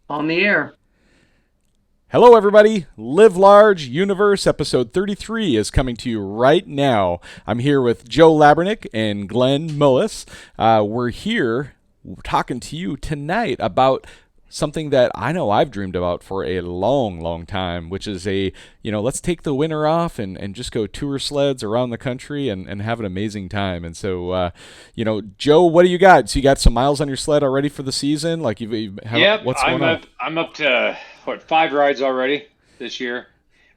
On the air. Hello, everybody. Live Large Universe episode 33 is coming to you right now. I'm here with Joe Labernik and Glenn Mullis. We're here talking to you tonight about something that I know I've dreamed about for a long, long time, which is let's take the winter off and just go tour sleds around the country and have an amazing time. And so, Joe, what do you got? So you got some miles on your sled already for the season? Like Yep, what's going on? I'm up to what 5 rides already this year,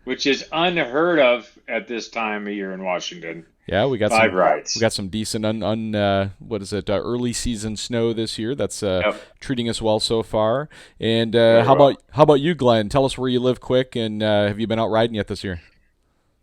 which is unheard of at this time of year in Washington. Yeah, we got Five we rides. got some decent what is it, early season snow this year. That's Yep, treating us well so far. And very well. how about you, Glenn? Tell us where you live, quick, and have you been out riding yet this year?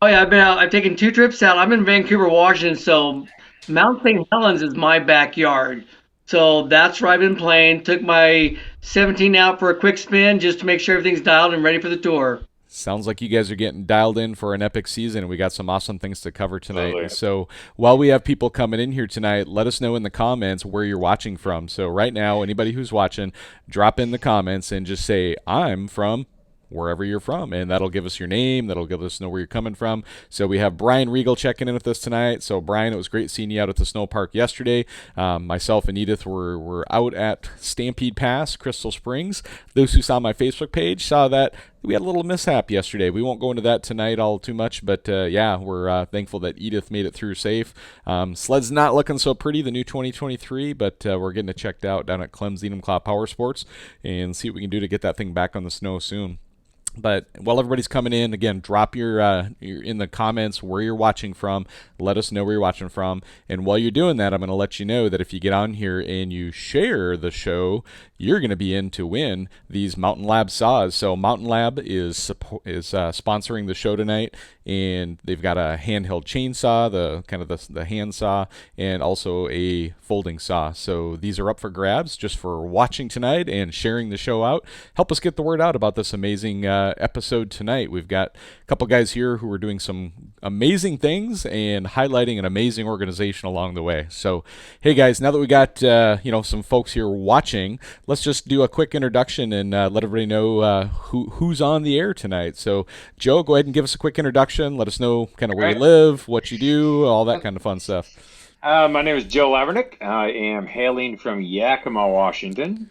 Oh yeah, I've been out. I've taken two trips out. I'm in Vancouver, Washington, so Mount St. Helens is my backyard. So that's where I've been playing. Took my 17 out for a quick spin just to make sure everything's dialed and ready for the tour. Sounds like you guys are getting dialed in for an epic season, and we got some awesome things to cover tonight. And Absolutely. so, while we have people coming in here tonight, let us know in the comments where you're watching from. So, right now, anybody who's watching, drop in the comments and just say, I'm from wherever you're from, and that'll give us your name. That'll give us know where you're coming from. So we have Brian Regal checking in with us tonight. So Brian, it was great seeing you out at the snow park yesterday. Myself and Edith were out at Stampede Pass, Crystal Springs. Those who saw my Facebook page saw that we had a little mishap yesterday. We won't go into that tonight all too much, but yeah, we're thankful that Edith made it through safe. Sled's not looking so pretty, the new 2023, but we're getting it checked out down at Clem's Enumclaw Power Sports and see what we can do to get that thing back on the snow soon. But while everybody's coming in, again, drop your in the comments where you're watching from. Let us know where you're watching from. And while you're doing that, I'm going to let you know that if you get on here and you share the show, you're going to be in to win these Mountain Lab saws. So Mountain Lab is sponsoring the show tonight, and they've got a handheld chainsaw, the hand saw, and also a folding saw. So these are up for grabs just for watching tonight and sharing the show out. Help us get the word out about this amazing episode tonight. We've got a couple guys here who are doing some amazing things and highlighting an amazing organization along the way. So, hey guys, now that we got some folks here watching, let's just do a quick introduction and let everybody know who's on the air tonight. So, Joe, go ahead and give us a quick introduction. Let us know kind of All where you right. live, what you do, all that kind of fun stuff. My name is Joe Labernik. I am hailing from Yakima, Washington.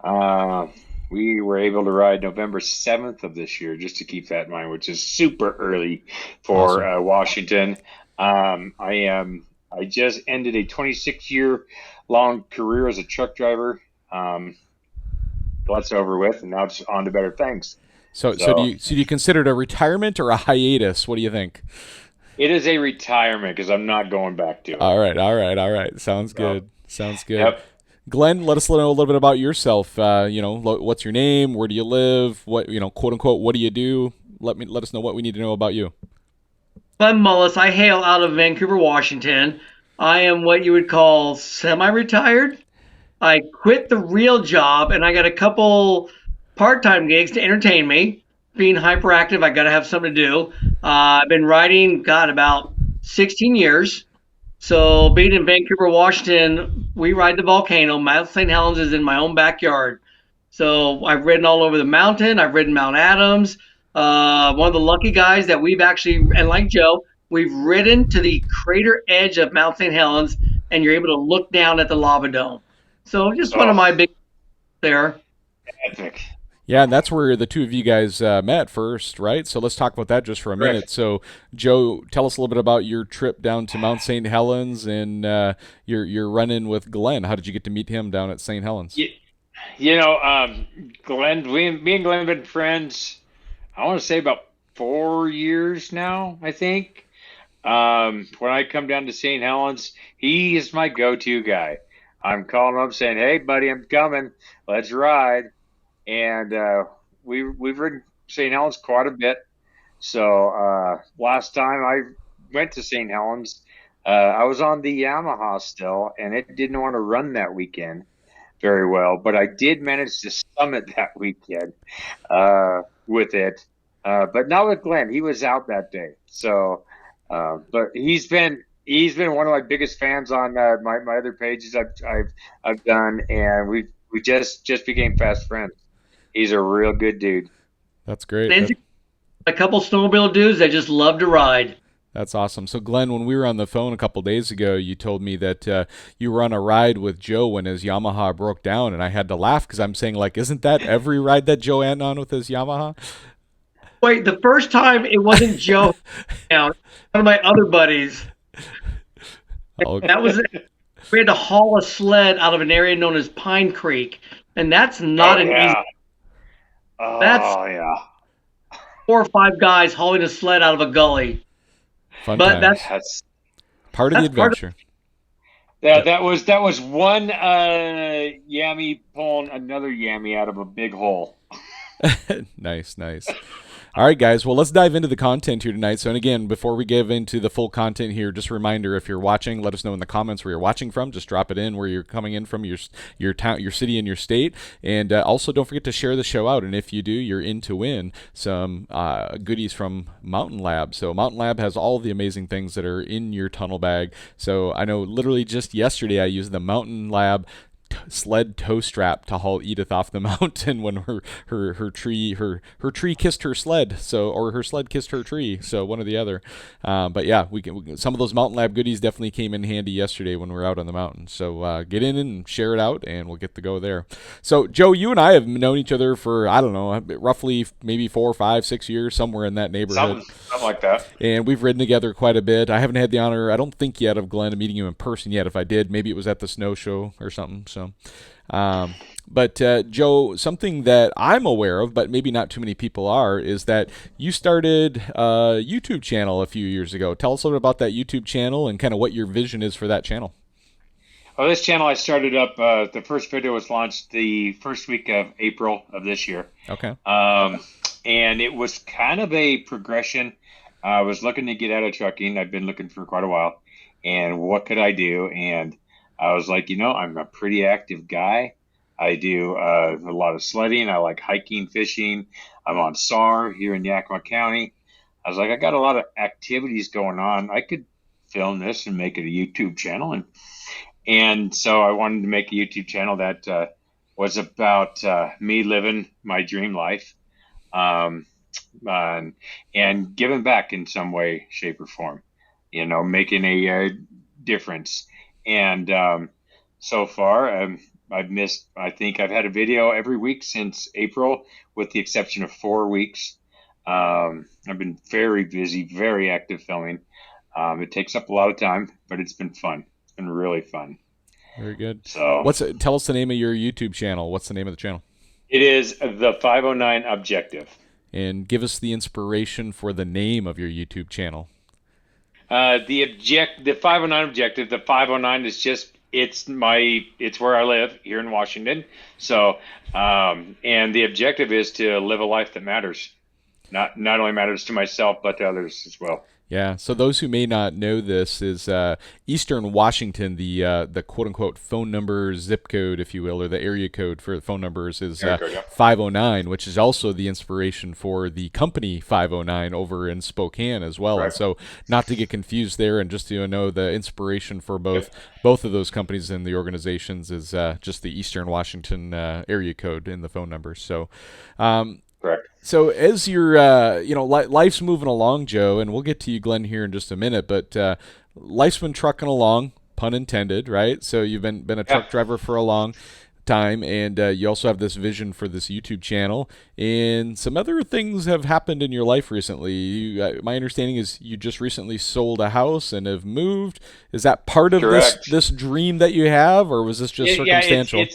Uh, we were able to ride November 7th of this year, just to keep that in mind, which is super early for Awesome. Washington. I just ended a 26-year long career as a truck driver. That's over with, and now it's on to better things. So So do you consider it a retirement or a hiatus? What do you think? it is a retirement because I'm not going back to it. All right, all right, all right. Sounds So, good. Sounds good. yep. Glenn, let us know a little bit about yourself. What's your name? Where do you live? What, quote unquote, what do you do? Let us know what we need to know about you. I'm Mullis. I hail out of Vancouver, Washington. I am what you would call semi-retired. I quit the real job and I got a couple part-time gigs to entertain me. Being hyperactive, I got to have something to do. I've been writing, God, about 16 years. So being in Vancouver, Washington, we ride the volcano. Mount St. Helens is in my own backyard. So I've ridden all over the mountain. I've ridden Mount Adams. One of the lucky guys that we've actually, and like Joe, we've ridden to the crater edge of Mount St. Helens, and you're able to look down at the lava dome. So just one of Oh, my big there. epic. Yeah, and that's where the two of you guys met first, right? So let's talk about that just for a minute. Correct. So, Joe, tell us a little bit about your trip down to Mount St. Helens and your run-in with Glenn. How did you get to meet him down at St. Helens? You, you know, Glenn, me and Glenn have been friends, I want to say about 4 years now, I think. When I come down to St. Helens, he is my go-to guy. I'm calling him up saying, "Hey, buddy, I'm coming. Let's ride." And we've ridden St. Helens quite a bit. So last time I went to St. Helens, I was on the Yamaha still, and it didn't want to run that weekend very well, but I did manage to summit that weekend with it. But not with Glenn. He was out that day. So, but he's been one of my biggest fans on my other pages I've done, and we just became fast friends. He's a real good dude. That's great. And a couple snowmobile dudes that just love to ride. That's awesome. So, Glenn, when we were on the phone a couple days ago, you told me that you were on a ride with Joe when his Yamaha broke down, and I had to laugh because I'm saying, like, isn't that every ride that Joe went on with his Yamaha? Wait, the first time it wasn't Joe. Now, one of my other buddies. Oh, That was we had to haul a sled out of an area known as Pine Creek, and that's not Oh an easy. yeah. Oh That's yeah. 4 or 5 guys hauling a sled out of a gully. fun But times. That's Part of the that's part of adventure. yeah. That was one Yammy pulling another Yammy out of a big hole. Nice, nice. All right, guys. Well, let's dive into the content here tonight. So, and again, before we get into the full content here, just a reminder: if you're watching, let us know in the comments where you're watching from. Just drop it in where you're coming in from, your town, your city, and your state. And also, don't forget to share the show out. And if you do, you're in to win some goodies from Mountain Lab. So, Mountain Lab has all the amazing things that are in your tunnel bag. So, I know literally just yesterday I used the Mountain Lab sled tow strap to haul Edith off the mountain when her tree kissed her sled, so, or her sled kissed her tree, so one or the other. But yeah, some of those Mountain Lab goodies definitely came in handy yesterday when we were out on the mountain. So get in and share it out, and we'll get to go there. So Joe, you and I have known each other for, I don't know, roughly maybe 4, 5, 6 years, somewhere in that neighborhood. Something like that. And we've ridden together quite a bit. I haven't had the honor, I don't think yet, of Glenn meeting you in person yet. If I did, maybe it was at the snow show or something. So, but Joe, something that I'm aware of, but maybe not too many people are, is that you started a YouTube channel a few years ago. Tell us a little bit about that YouTube channel and kind of what your vision is for that channel. Oh, this channel I started up. The first video was launched the first week of April of this year. Okay. And it was kind of a progression. I was looking to get out of trucking. I've been looking for quite a while. And what could I do? And I was like, I'm a pretty active guy. I do a lot of sledding. I like hiking, fishing. I'm on SAR here in Yakima County. I was like, I got a lot of activities going on. I could film this and make it a YouTube channel. And so I wanted to make a YouTube channel that was about me living my dream life and giving back in some way, shape, or form, making a difference. And so far, I think I've had a video every week since April, with the exception of 4 weeks. I've been very busy, very active filming. It takes up a lot of time, but it's been fun. It's been really fun. Very good. So, tell us the name of your YouTube channel. What's the name of the channel? It is the 509 Objective. And give us the inspiration for the name of your YouTube channel. The 509 Objective. The 509 is just it's where I live here in Washington. So, and the objective is to live a life that matters. Not only matters to myself, but to others as well. Yeah. So those who may not know this is Eastern Washington, the quote unquote phone number, zip code, if you will, or the area code for the phone numbers is 509, which is also the inspiration for the company 509 over in Spokane as well. Right. And so not to get confused there, and just to know the inspiration for both of those companies and the organizations is just the Eastern Washington area code in the phone numbers. So. Correct. So as your, life's moving along, Joe, and we'll get to you, Glenn, here in just a minute, but life's been trucking along, pun intended, right? So you've been a truck driver for a long time, and you also have this vision for this YouTube channel, and some other things have happened in your life recently. My understanding is you just recently sold a house and have moved. Is that part of this dream that you have, or was this just circumstantial?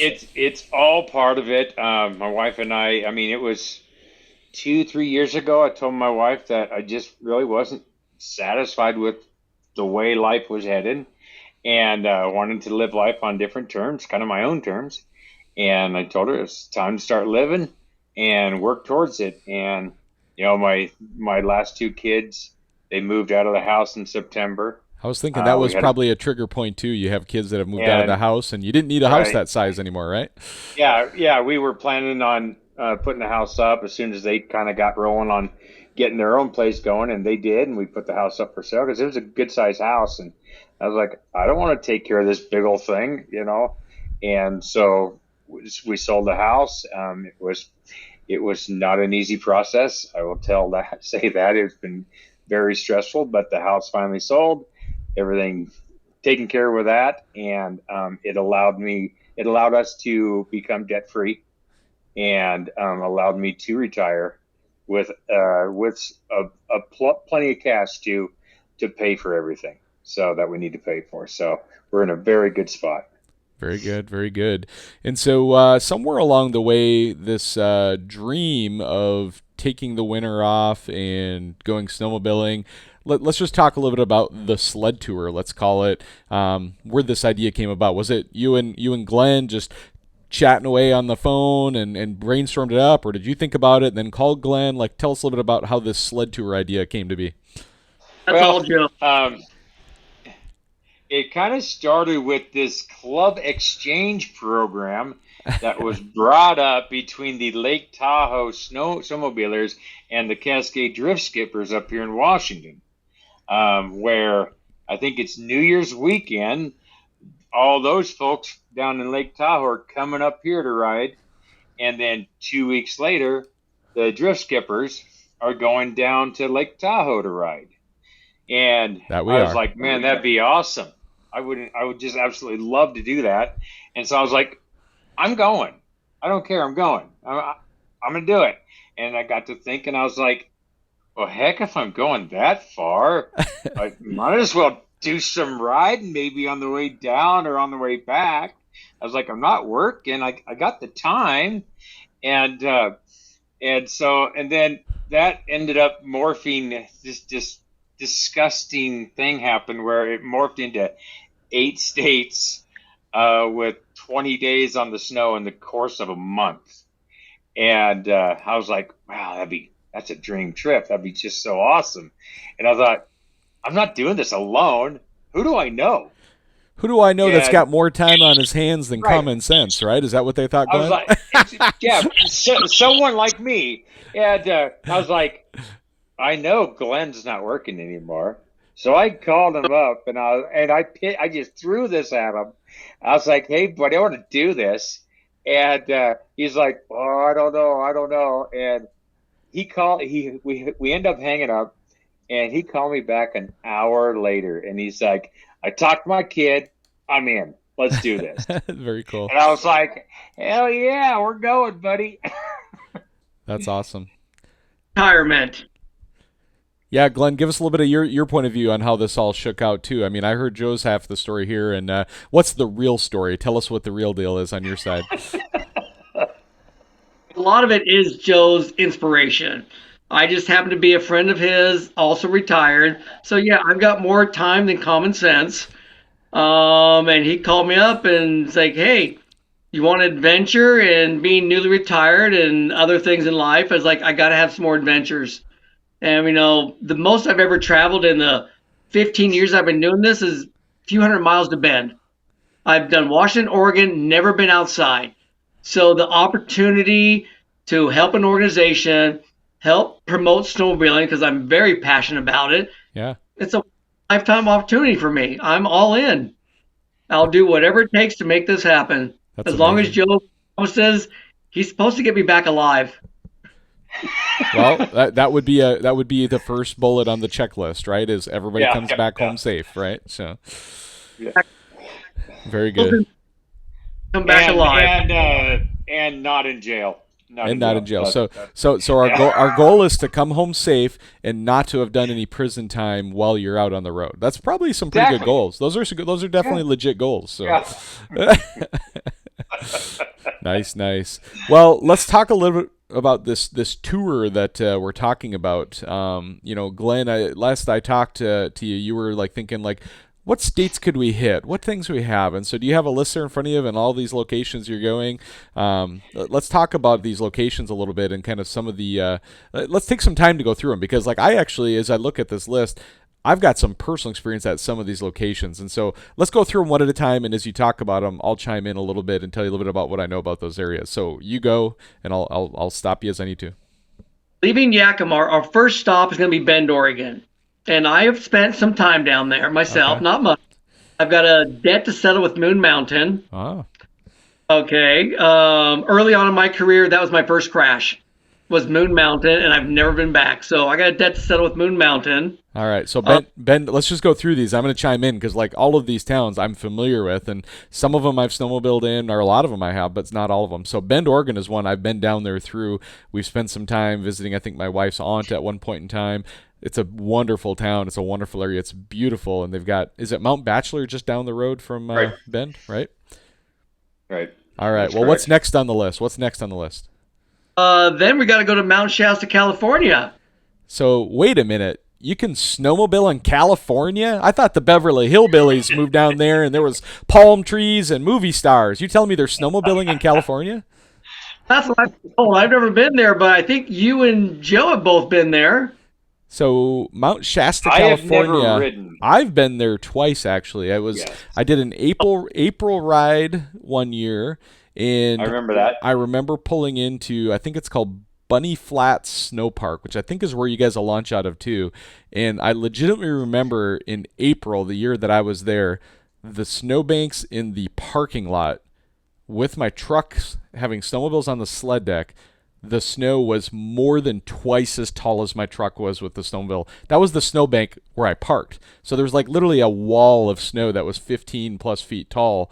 It's all part of it. My wife and I mean, it was 2-3 years ago, I told my wife that I just really wasn't satisfied with the way life was headed, and wanted to live life on different terms, kind of my own terms. And I told her it's time to start living and work towards it. And, my last 2 kids, they moved out of the house in September. I was thinking that was probably a trigger point too. You have kids that have moved out of the house, and you didn't need a house that size anymore, right? Yeah. We were planning on putting the house up as soon as they kind of got rolling on getting their own place going, and they did. And we put the house up for sale because it was a good size house. And I was like, I don't want to take care of this big old thing, And so we sold the house. It was not an easy process. I will say that it's been very stressful, but the house finally sold. Everything taken care of with that, and it allowed us to become debt free, and allowed me to retire with plenty of cash to pay for everything so that we need to pay for. So we're in a very good spot. Very good, very good. And so somewhere along the way, this dream of taking the winter off and going snowmobiling, let's just talk a little bit about the sled tour, let's call it, where this idea came about. Was it you and Glenn just chatting away on the phone and brainstormed it up, or did you think about it and then called Glenn? Like, tell us a little bit about how this sled tour idea came to be. That's all, Joe. It kind of started with this club exchange program that was brought up between the Lake Tahoe snowmobilers and the Cascade Drift Skippers up here in Washington, where I think it's New Year's weekend. All those folks down in Lake Tahoe are coming up here to ride, and then 2 weeks later, the Drift Skippers are going down to Lake Tahoe to ride. And I was like, man, that'd be awesome. I would just absolutely love to do that. And so I was like, I'm going. I don't care. I'm going. I'm going to do it. And I got to thinking, I was like, well, heck, if I'm going that far, I might as well do some riding maybe on the way down or on the way back. I was like, I'm not working. I got the time. And then that ended up morphing. This disgusting thing happened where it morphed into 8 states with 20 days on the snow in the course of a month. And I was like, wow, that's a dream trip. That'd be just so awesome. And I thought, I'm not doing this alone. Who do I know? Who do I know that's got more time on his hands than common sense, right? Is that what they thought, Glenn? I was like, yeah, someone like me. And I was like, I know Glenn's not working anymore. So I called him up, and I just threw this at him. I was like, hey, buddy, I want to do this. And he's like, oh, I don't know. And we end up hanging up, and he called me back an hour later, and he's like, I talked to my kid. I'm in. Let's do this. Very cool. And I was like, hell yeah, we're going, buddy. That's awesome. Retirement. Yeah, Glenn, give us a little bit of your point of view on how this all shook out, too. I mean, I heard Joe's half the story here, and what's the real story? Tell us what the real deal is on your side. A lot of it is Joe's inspiration. I just happen to be a friend of his, also retired. So, yeah, I've got more time than common sense. And he called me up and was like, hey, you want adventure and being newly retired and other things in life? I was like, I got to have some more adventures. And, the most I've ever traveled in the 15 years I've been doing this is a few hundred miles to Bend. I've done Washington, Oregon, never been outside. So the opportunity to help an organization, help promote snowmobiling, because I'm very passionate about it. Yeah. It's a lifetime opportunity for me. I'm all in. I'll do whatever it takes to make this happen. That's as long as Joe says he's supposed to get me back alive. Well, that would be the first bullet on the checklist, right? Is everybody comes back home safe, right? So, very good. Come back alive and not in jail. Not in jail. So our goal is to come home safe and not to have done any prison time while you're out on the road. That's probably some pretty good goals. Those are definitely legit goals. So. Yeah. Nice. Well, let's talk a little bit about this tour that we're talking about. Glenn, last I talked to you, you were like thinking like, what states could we hit? What things we have? And so do you have a list there in front of you and all these locations you're going? Let's talk about these locations a little bit and kind of some of the let's take some time to go through them, because like I actually, as I look at this list, I've got some personal experience at some of these locations. And so let's go through them one at a time. And as you talk about them, I'll chime in a little bit and tell you a little bit about what I know about those areas. So you go, and I'll stop you as I need to. Leaving Yakima, our first stop is going to be Bend, Oregon. And I have spent some time down there myself, not much. I've got a debt to settle with Moon Mountain. Oh. Okay. Early on in my career, that was my first crash. Was Moon Mountain, and I've never been back. So I got a debt to settle with Moon Mountain. All right, so Uh, Ben, let's just go through these. I'm going to chime in because like all of these towns I'm familiar with, and some of them I've snowmobiled in, or a lot of them I have, but it's not all of them. So Bend, Oregon is one I've been down there through. We've spent some time visiting. I think my wife's aunt at one point in time. It's a wonderful town. It's a wonderful area. It's beautiful, and they've got is it Mount Bachelor just down the road from Right. Bend, right? Right. All right. That's Well, what's correct. next on the list? What's next on the list? then we got to go to Mount Shasta, California. So wait a minute. You can snowmobile in California? I thought the Beverly Hillbillies moved down there and there was palm trees and movie stars. You telling me there's snowmobiling in California? That's what I've told. I've never been there, but I think you and Joe have both been there. So Mount Shasta, I have never California. ridden. I've been there twice actually. Yes. I did an April ride one year, I and remember that. I remember pulling into, I think it's called Bunny Flats Snow Park, which I think is where you guys will launch out of too. And I legitimately remember in April, the year that I was there, the snowbanks in the parking lot with my trucks having snowmobiles on the sled deck. The snow was more than twice as tall as my truck was with the snowmobile. That was the snowbank where I parked. So there was like literally a wall of snow that was 15 plus feet tall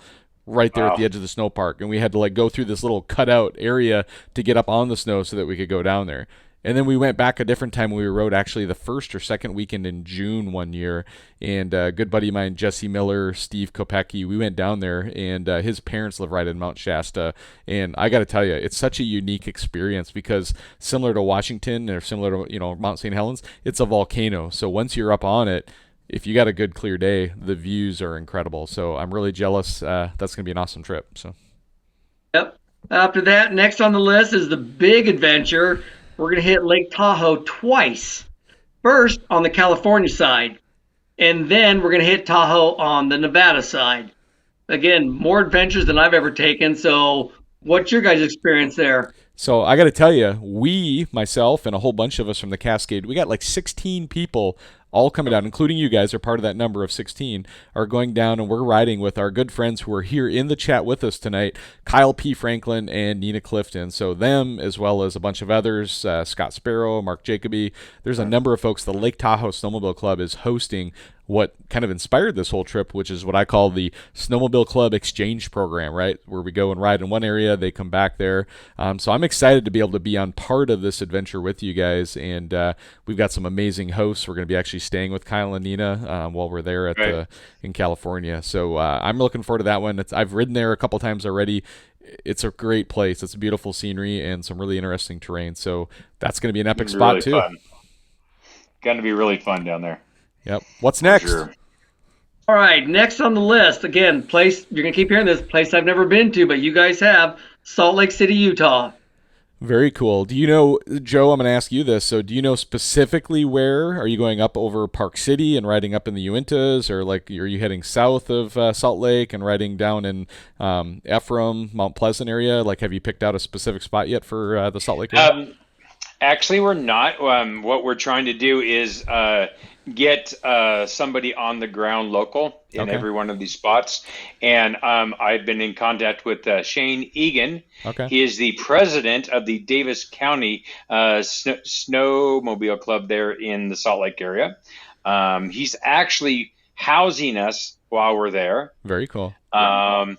right there at the Wow. edge of the snow park, and we had to like go through this little cutout area to get up on the snow so that we could go down there. And then we went back a different time when we rode actually the first or second weekend in June one year. And a good buddy of mine, Jesse Miller, Steve Kopecki, we went down there, and his parents live right in Mount Shasta. And I got to tell you, it's such a unique experience because similar to Washington or similar to Mount St. Helens, it's a volcano. So once you're up on it, if you got a good clear day, the views are incredible. So I'm really jealous. That's going to be an awesome trip. So Yep. After that, next on the list is the big adventure. We're going to hit Lake Tahoe twice. First on the California side, and then we're going to hit Tahoe on the Nevada side. Again, more adventures than I've ever taken. So, what's your guys' experience there? So I got to tell you, myself, and a whole bunch of us from the Cascade, we got like 16 people all coming down, including you guys are part of that number of 16, are going down, and we're riding with our good friends who are here in the chat with us tonight, Kyle P. Franklin and Nina Clifton. So them, as well as a bunch of others, Scott Sparrow, Mark Jacoby. There's a number of folks. The Lake Tahoe Snowmobile Club is hosting what kind of inspired this whole trip, which is what I call the Snowmobile Club Exchange Program, right? Where we go and ride in one area, they come back there. So I'm excited to be able to be on part of this adventure with you guys, and we've got some amazing hosts. We're going to be actually staying with Kyle and Nina while we're there at Right. in California. So I'm looking forward to that one. I've ridden there a couple times already. It's a great place. It's beautiful scenery and some really interesting terrain. So that's going to be an epic spot Really too. fun. Going to be really fun down there. Yep. What's For next? sure. All right, next on the list, again, place you're going to keep hearing this, place I've never been to, but you guys have, Salt Lake City, Utah. Very cool. Do you know, Joe, I'm going to ask you this. So do you know specifically where? Are you going up over Park City and riding up in the Uintas, or like are you heading south of Salt Lake and riding down in Ephraim, Mount Pleasant area? Like, have you picked out a specific spot yet for the Salt Lake area? Actually, we're not. What we're trying to do is get somebody on the ground local in Okay. every one of these spots. And I've been in contact with Shane Egan. Okay. He is the president of the Davis County Snowmobile Club there in the Salt Lake area. He's actually housing us while we're there. Very cool. And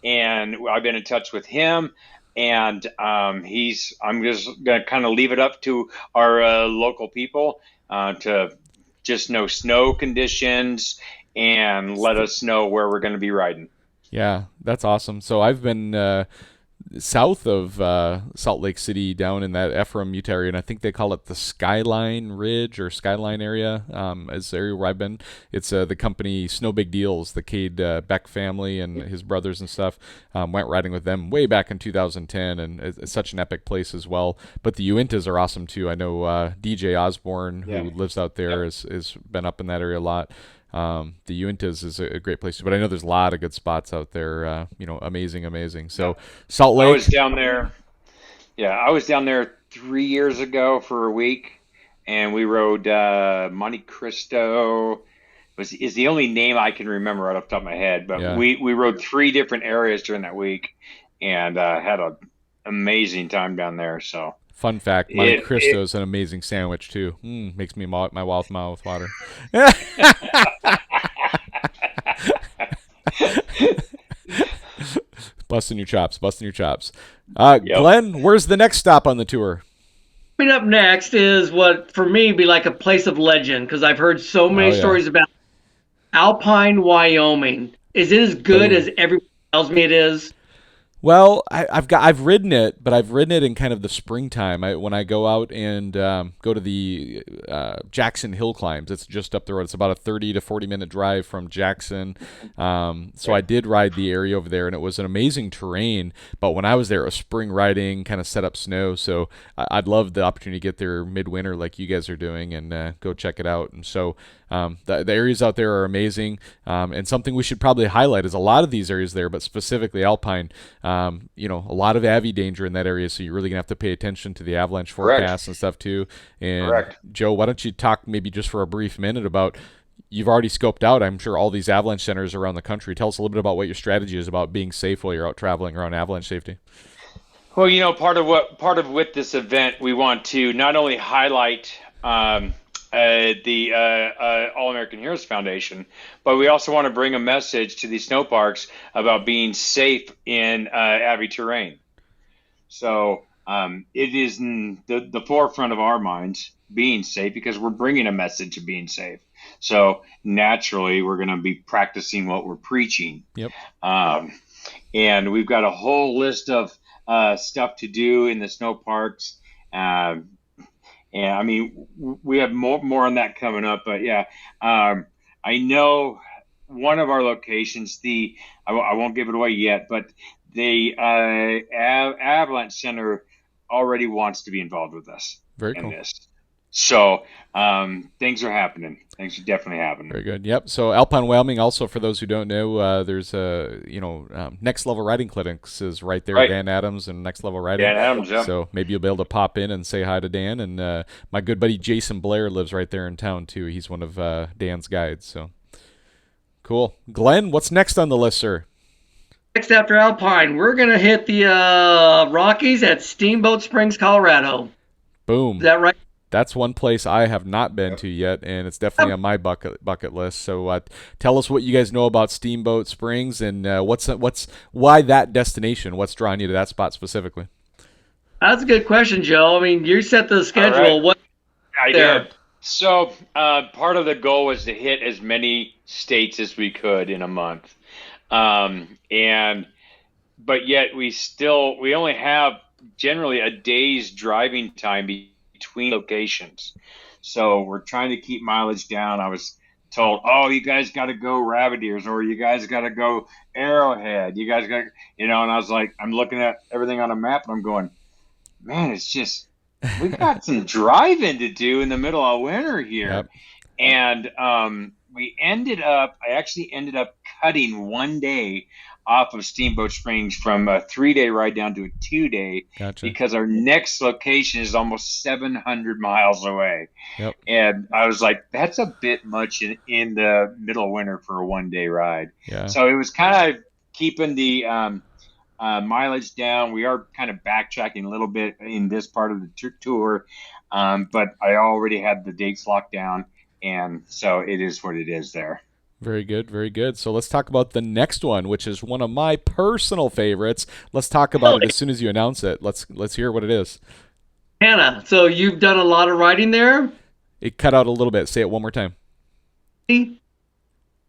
I've been in touch with him. And I'm just going to kind of leave it up to our local people to just know snow conditions and let us know where we're going to be riding. Yeah, that's awesome. So I've been south of Salt Lake City, down in that Ephraim, Utah area, and I think they call it the Skyline Ridge or Skyline area. Is the area where I've been. It's the company Snow Big Deals, the Cade Beck family and his brothers and stuff. Went riding with them way back in 2010, and it's such an epic place as well. But the Uintas are awesome too. I know DJ Osborne, who Yeah. lives out there, has been up in that area a lot. The Uintas is a great place, but I know there's a lot of good spots out there. Amazing. So Salt I Lake. was down there. Yeah, I was down there 3 years ago for a week, and we rode Monte Cristo. Is the only name I can remember right off the top of my head, but Yeah. we rode three different areas during that week, and had an amazing time down there. So Fun fact: Monte it Cristo is an amazing sandwich too. Makes me my mouth water. Busting your chops, busting your chops. yep. Glenn, where's the next stop on the tour? Coming up next is what for me be like a place of legend because I've heard so many Oh yeah, stories about Alpine, Wyoming. Is it as good as boom. everyone tells me it is? Well, I've ridden it, but I've ridden it in kind of the springtime. When I go out and go to the Jackson Hill climbs, it's just up the road. It's about a 30 to 40 minute drive from Jackson. So I did ride the area over there, and it was an amazing terrain. But when I was there, it was spring riding, kind of set up snow. So I'd love the opportunity to get there midwinter, like you guys are doing, and go check it out. And so the areas out there are amazing, and something we should probably highlight is a lot of these areas there, but specifically Alpine. A lot of Avi danger in that area, so you're really gonna have to pay attention to the avalanche Correct. forecasts and stuff too. And Correct. Joe, why don't you talk maybe just for a brief minute about you've already scoped out, I'm sure, all these avalanche centers around the country. Tell us a little bit about what your strategy is about being safe while you're out traveling around avalanche safety. Well, part of with this event, we want to not only highlight the All American Heroes Foundation, but we also want to bring a message to these snow parks about being safe in Avi terrain. So it is in the forefront of our minds being safe because we're bringing a message of being safe. So naturally, we're going to be practicing what we're preaching. Yep. Um, and we've got a whole list of stuff to do in the snow parks. And I mean, we have more on that coming up. But yeah, I know one of our locations, I won't give it away yet, but the Avalanche Center already wants to be involved with us Very in cool. this. So things are happening. Things are definitely happening. Very good. Yep. So Alpine, Wyoming. Also, for those who don't know, there's Next Level Riding Clinics is right there. Right. Dan Adams and Next Level Riding. Dan Adams, yeah. So maybe you'll be able to pop in and say hi to Dan. And my good buddy Jason Blair lives right there in town too. He's one of Dan's guides. So cool. Glenn, what's next on the list, sir? Next after Alpine, we're gonna hit the Rockies at Steamboat Springs, Colorado. Is Boom. that right? That's one place I have not been Yep. to yet, and it's definitely on my bucket list. So tell us what you guys know about Steamboat Springs and what's why that destination? What's drawing you to that spot specifically? That's a good question, Joe. I mean, you set the All right. schedule. What I there? did. So part of the goal was to hit as many states as we could in a month, and but yet we only have generally a day's driving time between locations. So we're trying to keep mileage down. I was told, oh, you guys got to go Rabbit Ears, or you guys got to go Arrowhead. You guys got, and I was like, I'm looking at everything on a map, and I'm going, man, it's just we got some driving to do in the middle of winter here. Yep. And I actually ended up cutting one day off of Steamboat Springs from a 3-day ride down to a 2-day Gotcha. because our next location is almost 700 miles away. Yep. And I was like, that's a bit much in the middle of winter for a 1-day ride. Yeah. So it was kind of keeping the mileage down. We are kind of backtracking a little bit in this part of the tour, but I already had the dates locked down, and so it is what it is there. Very good, very good. So let's talk about the next one, which is one of my personal favorites. Let's talk about it as soon as you announce it. Let's hear what it is. Hannah, so you've done a lot of writing there? It cut out a little bit. Say it one more time.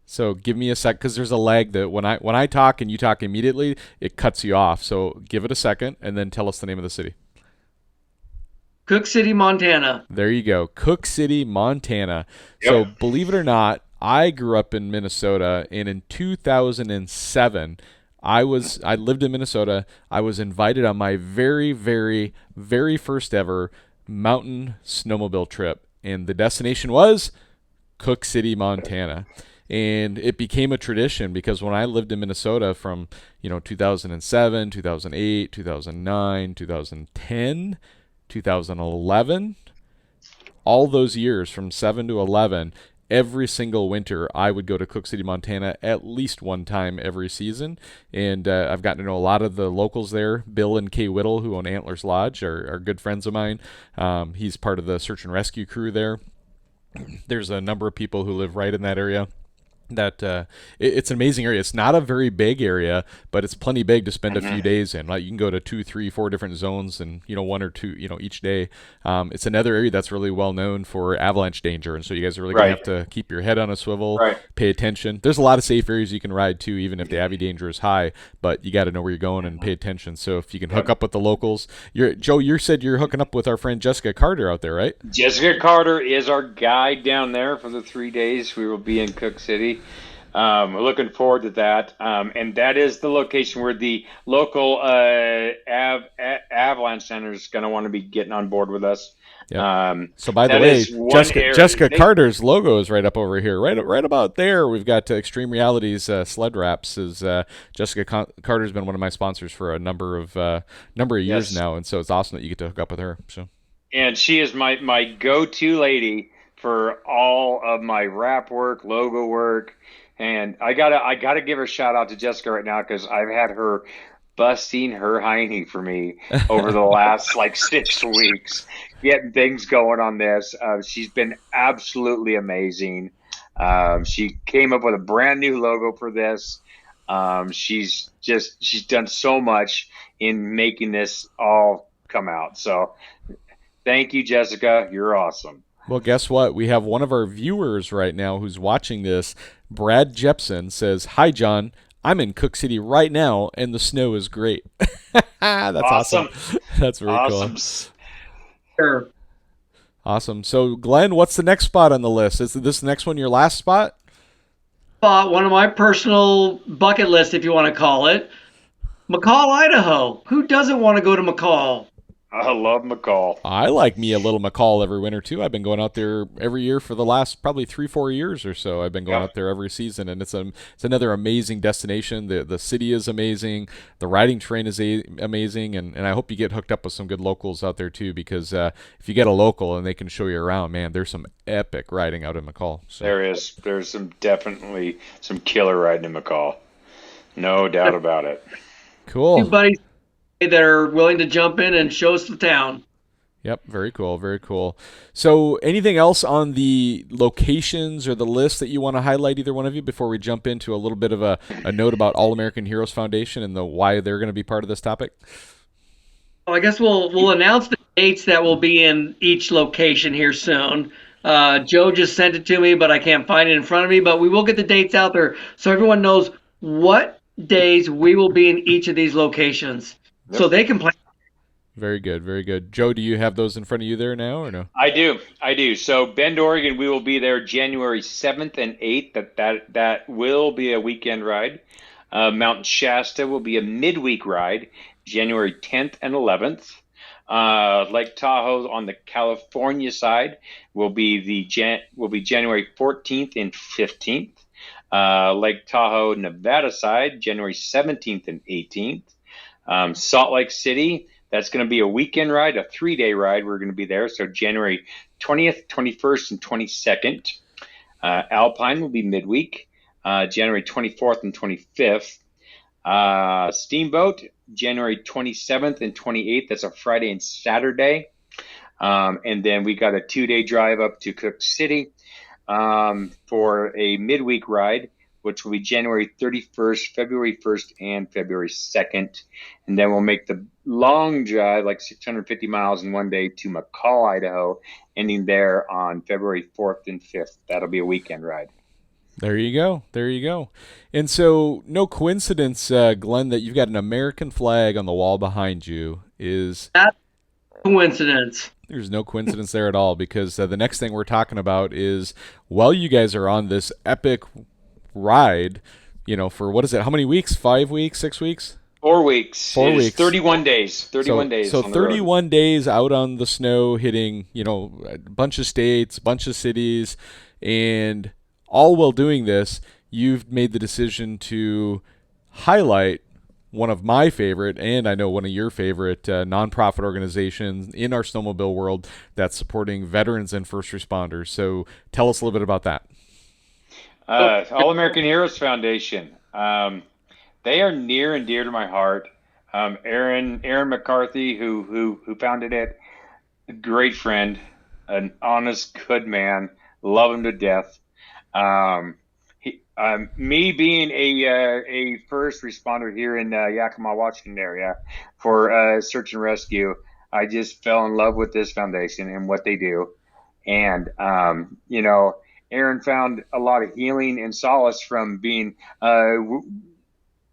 So give me a sec, because there's a lag that when I talk and you talk immediately, it cuts you off. So give it a second and then tell us the name of the city. Cook City, Montana. There you go. Cook City, Montana. Yep. So believe it or not, I grew up in Minnesota, and in 2007, I lived in Minnesota. I was invited on my very, very, very first ever mountain snowmobile trip, and the destination was Cook City, Montana. And it became a tradition because when I lived in Minnesota from 2007, 2008, 2009, 2010, 2011, all those years from 7 to 11, every single winter I would go to Cook City, Montana at least one time every season. And I've gotten to know a lot of the locals there. Bill and Kay Whittle, who own Antlers Lodge, are good friends of mine. He's part of the search and rescue crew there. There's a number of people who live right in that area. It's an amazing area. It's not a very big area, but it's plenty big to spend a few days in. Like, you can go to 2, 3, 4 different zones, and 1 or 2 each day. It's another area that's really well known for avalanche danger, and so you guys are really gonna have to keep your head on a swivel, pay attention. There's a lot of safe areas you can ride too, even if the avi danger is high, but you got to know where you're going and pay attention. So if you can hook up with the locals, Joe, you said you're hooking up with our friend Jessica Carter out there, right? Jessica Carter is our guide down there for the 3 days we will be in Cook City. We're looking forward to that. And that is the location where the local Avalanche Center is going to want to be getting on board with us. Yep. So by the way, Jessica Carter's logo is right up over here, right about there. We've got Extreme Realities sled wraps. Jessica Carter's been one of my sponsors for a number of years now, and so it's awesome that you get to hook up with her. So, and she is my go-to lady for all of my wrap work, logo work. And I gotta give a shout out to Jessica right now, because I've had her busting her hiney for me over the last 6 weeks, getting things going on this. She's been absolutely amazing. She came up with a brand new logo for this. She's done so much in making this all come out. So thank you, Jessica. You're awesome. Well, guess what? We have one of our viewers right now who's watching this. Brad Jepson says, "Hi, John. I'm in Cook City right now, and the snow is great." That's awesome. That's very cool. Sure. Awesome. So, Glenn, what's the next spot on the list? Is this next one your last spot? One of my personal bucket list, if you want to call it, McCall, Idaho. Who doesn't want to go to McCall? I love McCall. I like me a little McCall every winter too. I've been going out there every year for the last probably 3-4 years or so. I've been going out there every season, and it's another amazing destination. The city is amazing. The riding terrain is amazing, and I hope you get hooked up with some good locals out there too, because if you get a local and they can show you around, man, there's some epic riding out in McCall. So. There's definitely some killer riding in McCall. No doubt about it. Cool. Two buddies that are willing to jump in and show us the town. Yep, very cool, very cool. So anything else on the locations or the list that you want to highlight, either one of you, before we jump into a little bit of a note about All American Heroes Foundation and why they're going to be part of this topic? Well, I guess we'll announce the dates that will be in each location here soon. Joe just sent it to me, but I can't find it in front of me. But we will get the dates out there so everyone knows what days we will be in each of these locations. Yep. So they can plan. Very good, very good. Joe, do you have those in front of you there now, or no? I do. So Bend, Oregon, we will be there January 7th and 8th. That will be a weekend ride. Mount Shasta will be a midweek ride, January 10th and 11th. Lake Tahoe on the California side will be January 14th and 15th. Lake Tahoe, Nevada side, January 17th and 18th. Salt Lake City, that's going to be a weekend ride, a 3-day ride. We're going to be there. So January 20th, 21st, and 22nd. Alpine will be midweek, January 24th and 25th. Steamboat, January 27th and 28th. That's a Friday and Saturday. And then we got a 2-day drive up to Cook City for a midweek ride, which will be January 31st, February 1st, and February 2nd. And then we'll make the long drive, 650 miles in one day, to McCall, Idaho, ending there on February 4th and 5th. That'll be a weekend ride. There you go. There you go. And so, no coincidence, Glenn, that you've got an American flag on the wall behind you is... That's coincidence. There's no coincidence there at all, because the next thing we're talking about is, while you guys are on this epic ride, for what is it? How many weeks? 5 weeks? 6 weeks? 4 weeks. 4 weeks. 31 days. 31 days. So 31 days out on the snow, hitting, a bunch of states, a bunch of cities, and all while doing this, you've made the decision to highlight one of my favorite, and I know one of your favorite, nonprofit organizations in our snowmobile world that's supporting veterans and first responders. So tell us a little bit about that. All American Heroes Foundation. They are near and dear to my heart. Aaron McCarthy, who founded it, a great friend, an honest, good man, love him to death. Me being a first responder here in Yakima, Washington area for search and rescue, I just fell in love with this foundation and what they do. And Aaron found a lot of healing and solace from being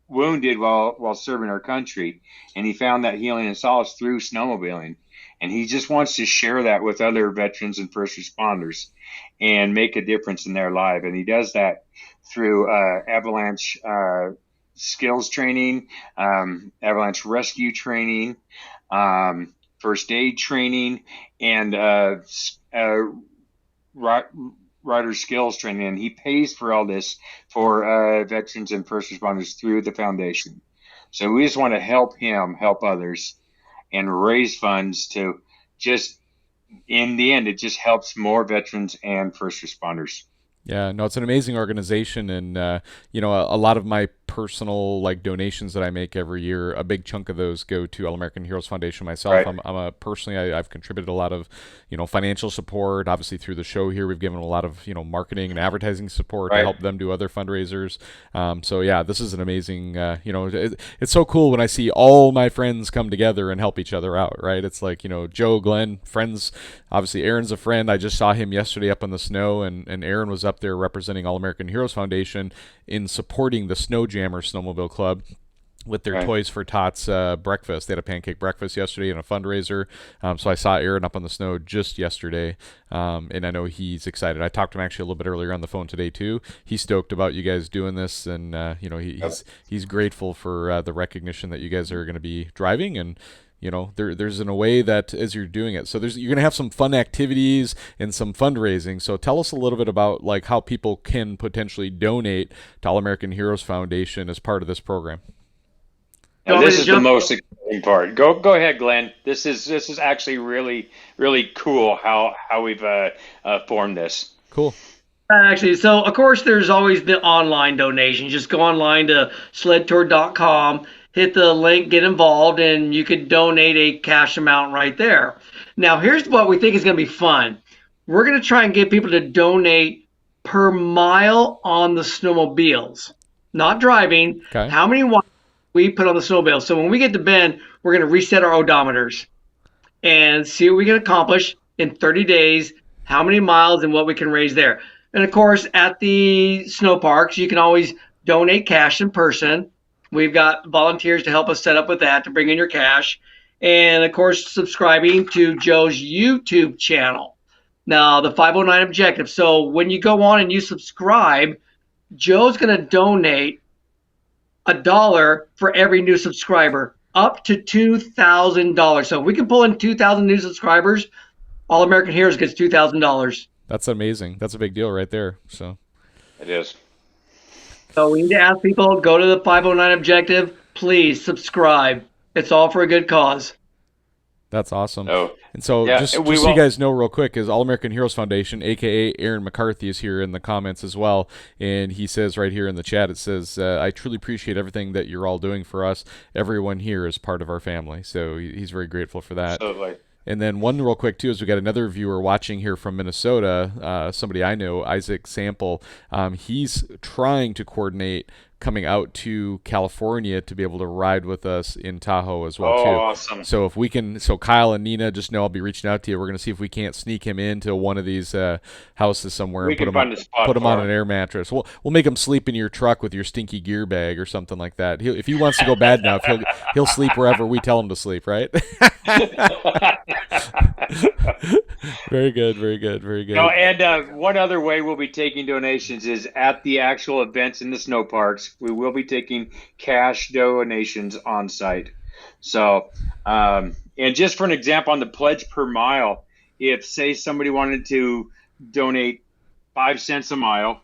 wounded while serving our country, and he found that healing and solace through snowmobiling. And he just wants to share that with other veterans and first responders and make a difference in their life. And he does that through avalanche skills training, avalanche rescue training, first aid training, and rider skills training. And he pays for all this for veterans and first responders through the foundation. So we just want to help him help others and raise funds to just, in the end, it just helps more veterans and first responders. Yeah, no, it's an amazing organization, and a lot of my personal donations that I make every year, a big chunk of those go to All American Heroes Foundation myself. Right. I've contributed a lot of financial support. Obviously, through the show here, we've given a lot of marketing and advertising support to help them do other fundraisers. So yeah, this is an amazing. It's so cool when I see all my friends come together and help each other out. Right? It's like Joe, Glenn, friends. Obviously, Aaron's a friend. I just saw him yesterday up in the snow, and Aaron was up there representing All American Heroes Foundation in supporting the Snowjammer Snowmobile Club with their Toys for Tots breakfast. They had a pancake breakfast yesterday and a fundraiser. So I saw Aaron up on the snow just yesterday, and I know he's excited. I talked to him actually a little bit earlier on the phone today too. He's stoked about you guys doing this, and he's grateful for the recognition that you guys are going to be driving. And there's in a way that as you're doing it, so you're going to have some fun activities and some fundraising. So tell us a little bit about how people can potentially donate to All American Heroes Foundation as part of this program. This is the most exciting part. Go ahead, Glenn. This is actually really, really cool how we've formed this. Cool. Actually, so of course there's always the online donation. Just go online to sledtour.com, hit the link, get involved, and you could donate a cash amount right there. Now, here's what we think is going to be fun. We're going to try and get people to donate per mile on the snowmobiles, not driving. Okay. How many we put on the snowmobile. So when we get to Bend, we're going to reset our odometers and see what we can accomplish in 30 days, how many miles and what we can raise there. And of course, at the snow parks, you can always donate cash in person. We've got volunteers to help us set up with that, to bring in your cash. And of course, subscribing to Joe's YouTube channel. Now, the 509 objective. So when you go on and you subscribe, Joe's going to donate $1 for every new subscriber, up to $2,000. So if we can pull in 2,000 new subscribers, All American Heroes gets $2,000. That's amazing. That's a big deal right there. So it is. So we need to ask people, go to the 509 objective, please subscribe. It's all for a good cause. That's awesome. Oh, and so just so you guys know real quick, is All American Heroes Foundation, a.k.a. Aaron McCarthy, is here in the comments as well. And he says right here in the chat, it says, I truly appreciate everything that you're all doing for us. Everyone here is part of our family. So he's very grateful for that. Absolutely. And then one real quick, too, is we got another viewer watching here from Minnesota, somebody I know, Isaac Sample. He's trying to coordinate coming out to California to be able to ride with us in Tahoe as well, too. Awesome. So if we can, so Kyle and Nina, just know I'll be reaching out to you. We're going to see if we can't sneak him into one of these houses somewhere and put him on an air mattress. We'll make him sleep in your truck with your stinky gear bag or something like that. If he wants to go bad enough, he'll sleep wherever we tell him to sleep, right? Very good, very good, very good. No, and one other way we'll be taking donations is at the actual events in the snow parks. We will be taking cash donations on site. So, and just for an example, on the pledge per mile, if say somebody wanted to donate 5 cents a mile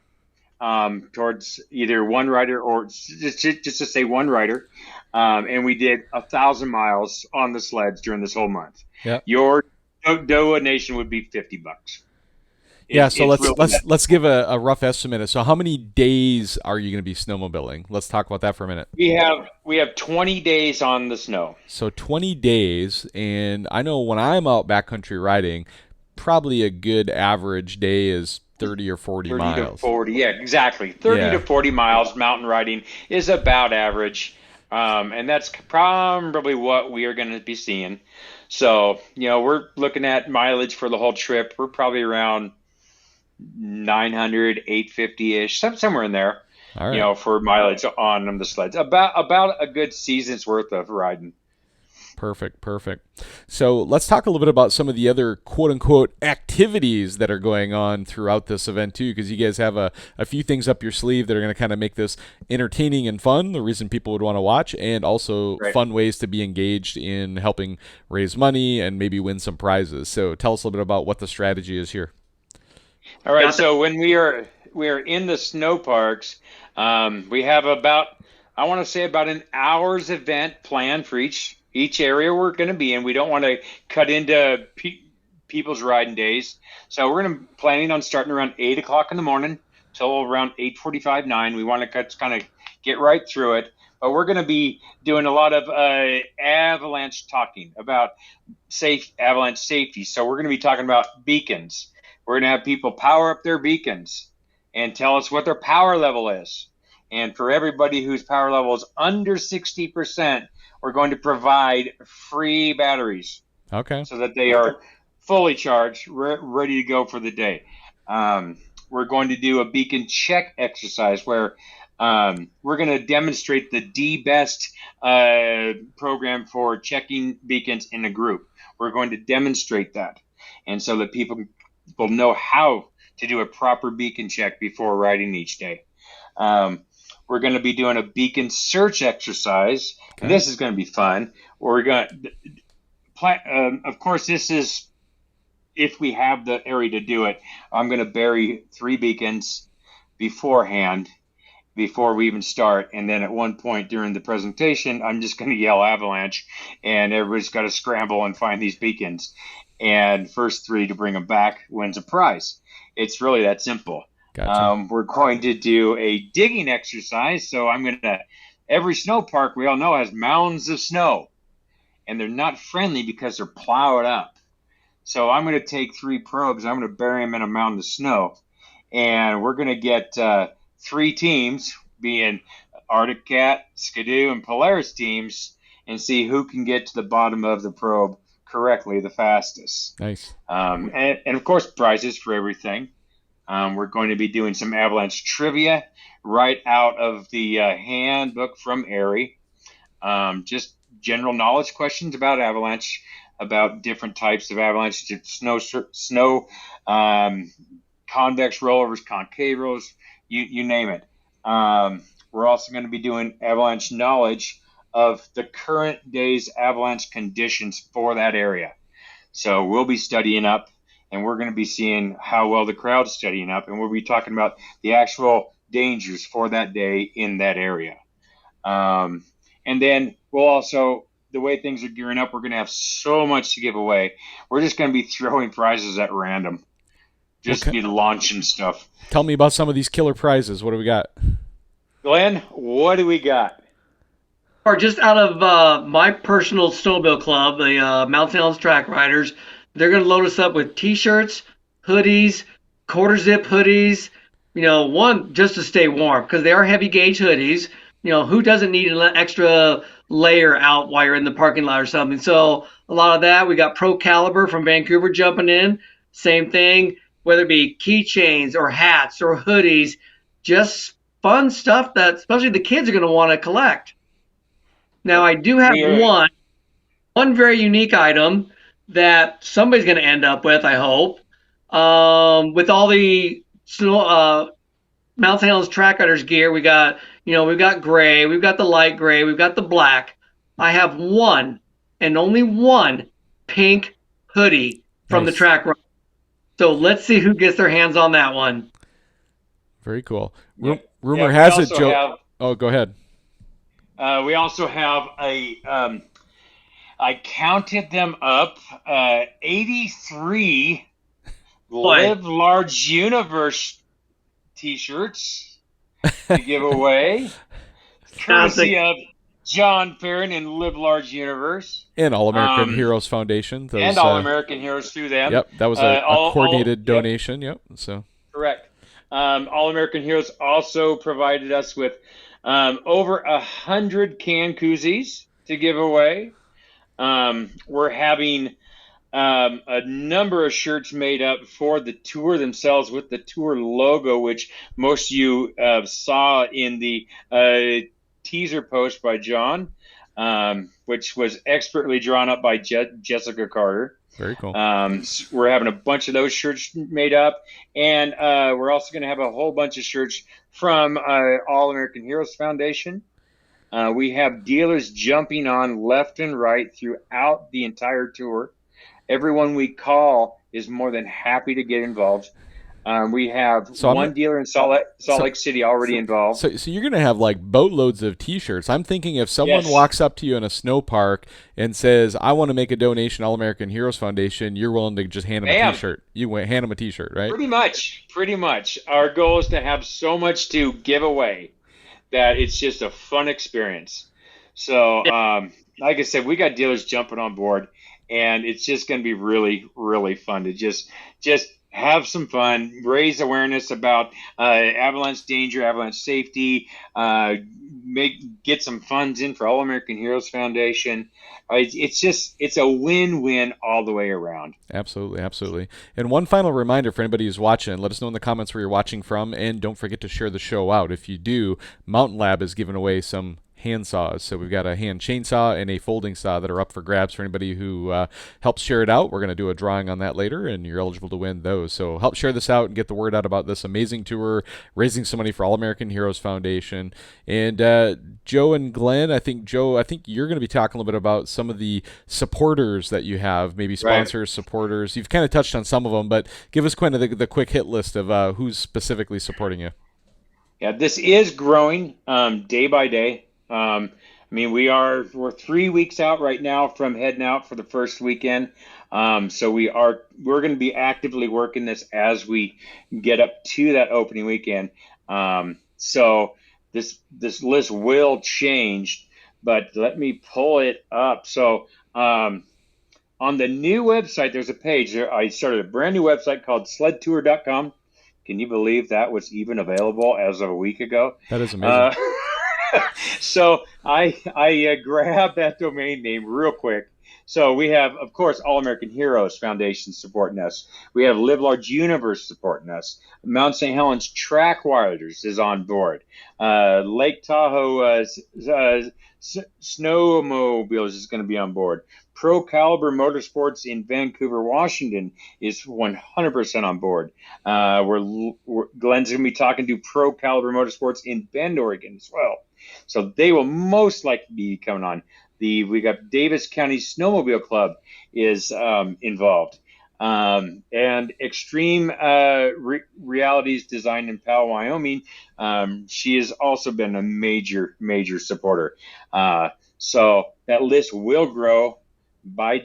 towards either one rider or just to say one rider, and we did 1,000 miles on the sleds during this whole month, yeah, your donation would be $50. Yeah, so It's let's wilderness. let's give a rough estimate. So how many days are you going to be snowmobiling? Let's talk about that for a minute. We have 20 days on the snow. So 20 days, and I know when I'm out backcountry riding, probably a good average day is 30 or 40 30 to miles. 40, yeah, exactly. 30 to Yeah. 40 miles mountain riding is about average. And that's probably what we are going to be seeing. So, we're looking at mileage for the whole trip. We're probably around 900, 850-ish, somewhere in there, All right. for mileage on the sleds. About a good season's worth of riding. Perfect, perfect. So let's talk a little bit about some of the other quote unquote activities that are going on throughout this event too, because you guys have a few things up your sleeve that are going to kind of make this entertaining and fun, the reason people would want to watch, and also Right. fun ways to be engaged in helping raise money and maybe win some prizes. So tell us a little bit about what the strategy is here. All right. Got that. So when we are in the snow parks, we have about, I want to say, about an hour's event planned for each area we're going to be in. We don't want to cut into people's riding days, so we're going to planning on starting around 8 o'clock in the morning till around 8:45, 9. We want to kind of get right through it, but we're going to be doing a lot of avalanche talking about safe avalanche safety. So we're going to be talking about beacons. We're going to have people power up their beacons and tell us what their power level is. And for everybody whose power level is under 60%, we're going to provide free batteries Okay. so that they are fully charged, ready to go for the day. We're going to do a beacon check exercise where we're going to demonstrate the D-Best program for checking beacons in a group. We're going to demonstrate that, and so that people will know how to do a proper beacon check before riding each day. We're going to be doing a beacon search exercise, and Okay. this is going to be fun. We're going to, of course, this is if we have the area to do it. I'm going to bury 3 beacons beforehand before we even start. And then at one point during the presentation, I'm just going to yell avalanche, and everybody's got to scramble and find these beacons. And first 3 to bring them back wins a prize. It's really that simple. Gotcha. We're going to do a digging exercise. So every snow park we all know has mounds of snow, and they're not friendly because they're plowed up. So I'm going to take 3 probes. I'm going to bury them in a mound of snow, and we're going to get 3 teams, being Arctic Cat, Skidoo, and Polaris teams, and see who can get to the bottom of the probe correctly the fastest. Nice. And of course, prizes for everything. We're going to be doing some avalanche trivia right out of the handbook from AIARE. Just general knowledge questions about avalanche, about different types of avalanche, snow, convex rollovers, concave rollovers, you name it. We're also going to be doing avalanche knowledge of the current day's avalanche conditions for that area. So we'll be studying up, and we're going to be seeing how well the crowd's studying up, and we'll be talking about the actual dangers for that day in that area. And then we'll also, the way things are gearing up, we're going to have so much to give away. We're just going to be throwing prizes at random, just Okay. be launching stuff. Tell me about some of these killer prizes. What do we got? Glenn, what do we got? Or just out of my personal snowmobile club, the Mountain Alliance Track Riders, they're going to load us up with T-shirts, hoodies, quarter zip hoodies. One just to stay warm because they are heavy gauge hoodies. Who doesn't need an extra layer out while you're in the parking lot or something? So a lot of that. We got Pro Caliber from Vancouver jumping in. Same thing, whether it be keychains or hats or hoodies, just fun stuff that especially the kids are going to want to collect. Now, I do have We are, one very unique item that somebody's going to end up with, I hope. With all the Mountain Alliance Track Riders gear, we've got gray, we've got the light gray, we've got the black. I have one and only one pink hoodie from the Nice. track riders. So let's see who gets their hands on that one. Very cool. yeah, Rumor we has it, also Joe. have Oh, go ahead. we also have I counted them up, 83 Boy, Live Large Universe t-shirts to give away, fantastic. courtesy of John Farron and Live Large Universe, And All American um, Heroes Foundation. and Those, All American Heroes through them. yep, that was a coordinated Yep, donation. Yep. So correct. All American Heroes also provided us with over 100 can koozies to give away. We're having a number of shirts made up for the tour themselves with the tour logo, which most of you saw in the teaser post by John, which was expertly drawn up by Jessica Carter. very cool. So we're having a bunch of those shirts made up, and we're also going to have a whole bunch of shirts from All American Heroes Foundation. We have dealers jumping on left and right throughout the entire tour. Everyone we call is more than happy to get involved. We have one dealer in Salt Lake City already involved. So you're going to have like boatloads of T-shirts. I'm thinking if someone walks up to you in a snow park and says, "I want to make a donation, All American Heroes Foundation," you're willing to just hand them a T-shirt. You hand them a T-shirt, right? Pretty much. Our goal is to have so much to give away that it's just a fun experience. So, like I said, we got dealers jumping on board, and it's just going to be really, really fun to just have some fun, raise awareness about avalanche danger, avalanche safety, get some funds in for All American Heroes Foundation. It's a win-win all the way around. Absolutely, absolutely. And one final reminder for anybody who's watching, let us know in the comments where you're watching from, and don't forget to share the show out. If you do, Mountain Lab is giving away some hand saws. So we've got a hand chainsaw and a folding saw that are up for grabs for anybody who helps share it out. We're going to do a drawing on that later, and you're eligible to win those. So help share this out and get the word out about this amazing tour, raising some money for All American Heroes Foundation. And Joe and Glenn, I think you're going to be talking a little bit about some of the supporters that you have, maybe sponsors, supporters. You've kind of touched on some of them, but give us kind of the quick hit list of who's specifically supporting you. Yeah, this is growing day by day. We're 3 weeks out right now from heading out for the first weekend. So we're going to be actively working this as we get up to that opening weekend. So this list will change, but let me pull it up. So, on the new website, there's a page there. I started a brand new website called sledtour.com. Can you believe that was even available as of a week ago? That is amazing. So I grabbed that domain name real quick. So we have, of course, All American Heroes Foundation supporting us. We have Live Large Universe supporting us. Mount St. Helens Track Wilders is on board. Lake Tahoe Snowmobiles is going to be on board. Pro Caliber Motorsports in Vancouver, Washington is 100% on board. Glenn's going to be talking to Pro Caliber Motorsports in Bend, Oregon as well. So they will most likely be coming on. We got Davis County Snowmobile Club is involved. And Extreme Realities Design in Powell, Wyoming. She has also been a major, major supporter. So that list will grow by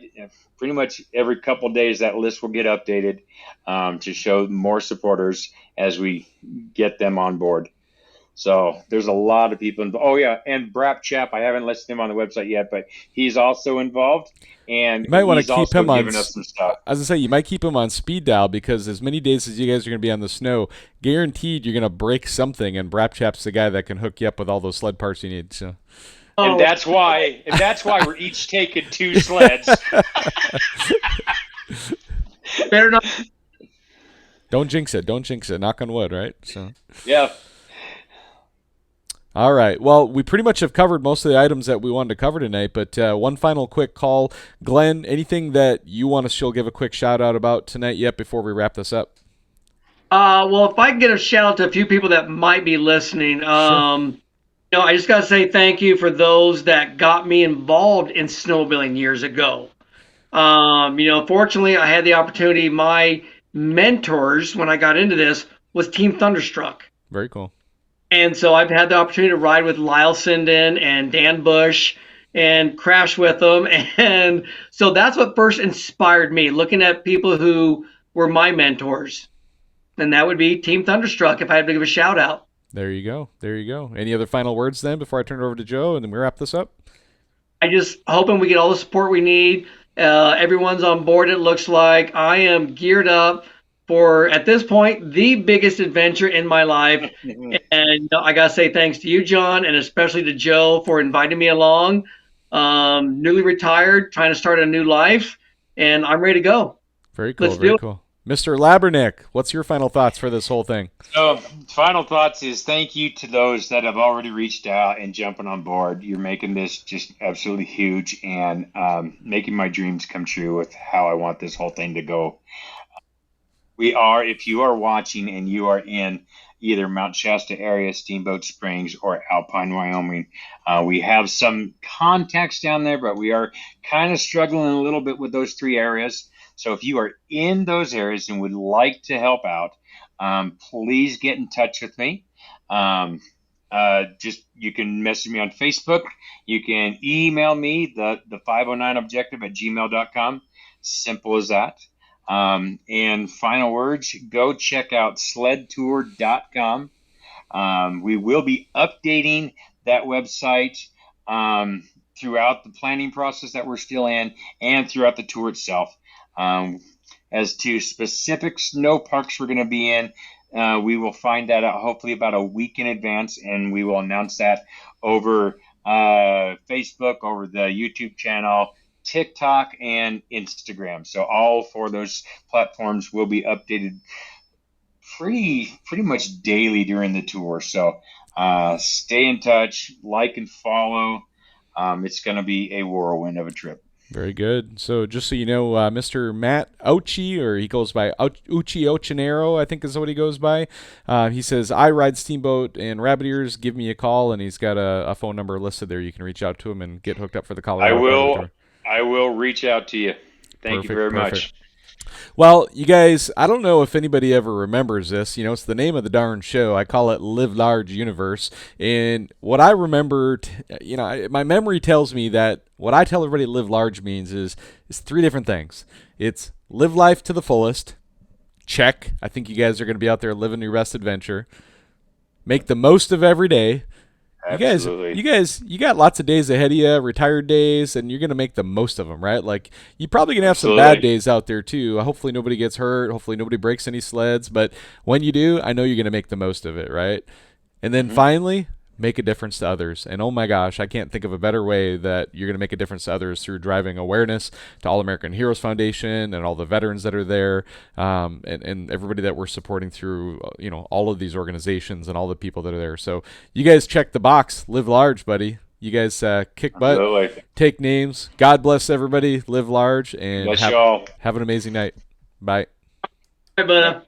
pretty much every couple of days. That list will get updated to show more supporters as we get them on board. So there's a lot of people involved. Oh, yeah, and Brap Chap, I haven't listed him on the website yet, but he's also involved. And you might want to keep him on. Giving us some stuff. As I say, you might keep him on speed dial because as many days as you guys are going to be on the snow, guaranteed you're going to break something, and Brap Chap's the guy that can hook you up with all those sled parts you need. So. And that's why we're each taking 2 sleds. Better not. Don't jinx it. Don't jinx it. Knock on wood, right? So. Yeah. All right. Well, we pretty much have covered most of the items that we wanted to cover tonight, but one final quick call. Glenn, anything that you want us to give a quick shout out about tonight yet before we wrap this up? Well, if I can get a shout out to a few people that might be listening, Sure. I just got to say thank you for those that got me involved in snowmobiling years ago. Fortunately, I had the opportunity. My mentors, when I got into this, was Team Thunderstruck. Very cool. And so I've had the opportunity to ride with Lyle Sinden and Dan Bush and crash with them. And so that's what first inspired me, looking at people who were my mentors. And that would be Team Thunderstruck if I had to give a shout out. There you go. There you go. Any other final words then before I turn it over to Joe and then we wrap this up? I just hoping we get all the support we need. Everyone's on board, it looks like. I am geared up for, at this point, the biggest adventure in my life. And I got to say thanks to you, John, and especially to Joe for inviting me along. Newly retired, trying to start a new life, and I'm ready to go. Very cool. Very cool. Mr. Labernik, what's your final thoughts for this whole thing? So, final thoughts is thank you to those that have already reached out and jumping on board. You're making this just absolutely huge and making my dreams come true with how I want this whole thing to go. If you are watching and you are in either Mount Shasta area, Steamboat Springs, or Alpine, Wyoming, we have some contacts down there, but we are kind of struggling a little bit with those three areas. So if you are in those areas and would like to help out, please get in touch with me. You can message me on Facebook. You can email me, the 509objective@gmail.com. Simple as that. And final words, go check out sledtour.com. We will be updating that website throughout the planning process that we're still in and throughout the tour itself. As to specific snow parks we're going to be in, we will find that out hopefully about a week in advance, and we will announce that over Facebook, over the YouTube channel, TikTok, and Instagram. So all four of those platforms will be updated pretty much daily during the tour. So stay in touch, like and follow. It's going to be a whirlwind of a trip. Very good. So just so you know, Mr. Matt Ochi, or he goes by Uchi Ochinero, I think is what he goes by. He says, I ride Steamboat and Rabbit Ears. Give me a call. And he's got a phone number listed there. You can reach out to him and get hooked up for the Colorado. I will reach out to you. Thank you very much. Well, you guys, I don't know if anybody ever remembers this. You know, it's the name of the darn show. I call it Live Large Universe. And what I remember, my memory tells me that what I tell everybody live large means is three different things. It's live life to the fullest. Check. I think you guys are going to be out there living your best adventure. Make the most of every day. Absolutely. You got lots of days ahead of you, retired days, and you're going to make the most of them, right? Like, you're probably going to have some bad days out there, too. Hopefully nobody gets hurt. Hopefully nobody breaks any sleds. But when you do, I know you're going to make the most of it, right? And then finally, make a difference to others. And oh my gosh, I can't think of a better way that you're going to make a difference to others through driving awareness to All American Heroes Foundation and all the veterans that are there, and everybody that we're supporting through, all of these organizations and all the people that are there. So you guys check the box. Live large, buddy. You guys kick butt, take names. God bless everybody. Live large, and have an amazing night. Bye. Bye, buddy.